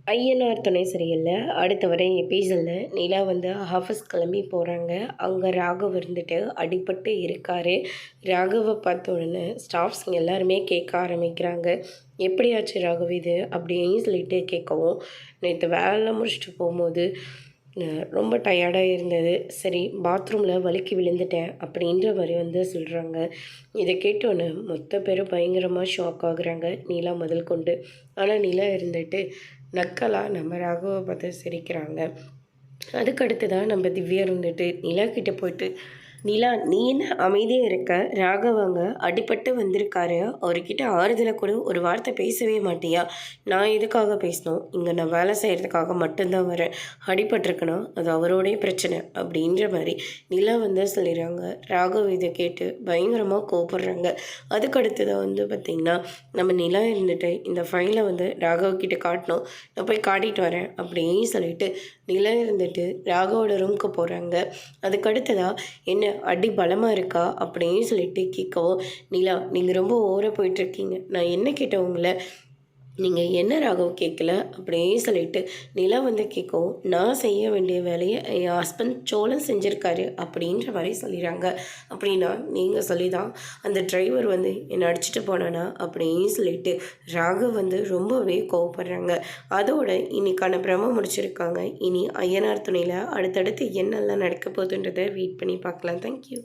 ஐயனார் துணை சரியில்ல. அடுத்த வர எபிசோடில் நிலா வந்து ஆஃபீஸ் கிளம்பி போகிறாங்க. அங்கே ராகவ் இருந்துட்டு அடிபட்டு இருக்காரு. ராகவை பார்த்த உடனே ஸ்டாஃப்ஸ் எல்லாருமே கேட்க ஆரம்பிக்கிறாங்க. எப்படியாச்சு ராகவ் இது அப்படின்னு சொல்லிட்டு கேட்கவும், நேற்று வேலை முடிச்சுட்டு போகும்போது ரொம்ப டயர்டாக இருந்தது. சரி பாத்ரூமில் வழுக்கி விழுந்துட்டேன் அப்படின்ற மாதிரி வந்து சொல்கிறாங்க. இதை கேட்டோன்னே மொத்த பேரும் பயங்கரமாக ஷாக் ஆகுறாங்க, நிலா முதல் கொண்டு. ஆனால் நிலா இருந்துட்டு நக்கலாக நம்ம ராகவை பார்த்து சிரிக்கிறாங்க. அதுக்கடுத்து தான் நம்ம திவ்யா இருந்துட்டு நிலா கிட்டே போயிட்டு, நிலா நீ என்ன அமைதியாக இருக்க? ராகவங்க அடிபட்டு வந்திருக்காரு, அவர்கிட்ட ஆறுதலை கூட ஒரு வார்த்தை பேசவே மாட்டியா? நான் எதுக்காக பேசணும்? இங்கே நான் வேலை செய்கிறதுக்காக மட்டும்தான் வரேன். அடிபட்டிருக்குன்னா அது அவரோடைய பிரச்சனை அப்படின்ற மாதிரி நிலா வந்து சொல்லிடுறாங்க. ராகவ் இதை கேட்டு பயங்கரமாக கோபப்படுறாங்க. அதுக்கடுத்து தான் வந்து பார்த்திங்கன்னா நம்ம நிலா இருந்துட்டு இந்த ஃபைலை வந்து ராகவ் காட்டணும், நான் போய் காட்டிட்டு வரேன் அப்படின்னு சொல்லிட்டு நிலா இருந்துட்டு ராகவோட ரூமுக்கு போகிறாங்க. அதுக்கடுத்ததாக என்ன அடி பலமாக இருக்கா அப்படின்னு சொல்லிட்டு கேட்கவும், நிலா நீங்கள் ரொம்ப ஓர போயிட்டுருக்கீங்க, நான் என்ன கேட்டேன் உங்களை, நீங்கள் என்ன ராகவ் கேட்கல அப்படின்னு சொல்லிட்டு நிலா வந்து கேட்கவும், நான் செய்ய வேண்டிய வேலையை என் ஹஸ்பண்ட் சோழன் செஞ்சுருக்காரு அப்படின்ற மாதிரி சொல்லிடுறாங்க. அப்படின்னா நீங்கள் சொல்லி தான் அந்த டிரைவர் வந்து என்னை அடிச்சுட்டு போனானா அப்படின்னு சொல்லிட்டு ராகவ் வந்து ரொம்பவே கோவப்படுறாங்க. அதோட இன்னைக்கான பிரம முடிச்சிருக்காங்க. இனி ஐயனார் துணையில் அடுத்தடுத்து என்னெல்லாம் நடக்க போகுதுன்றதை வெயிட் பண்ணி பார்க்கலாம். தேங்க்யூ.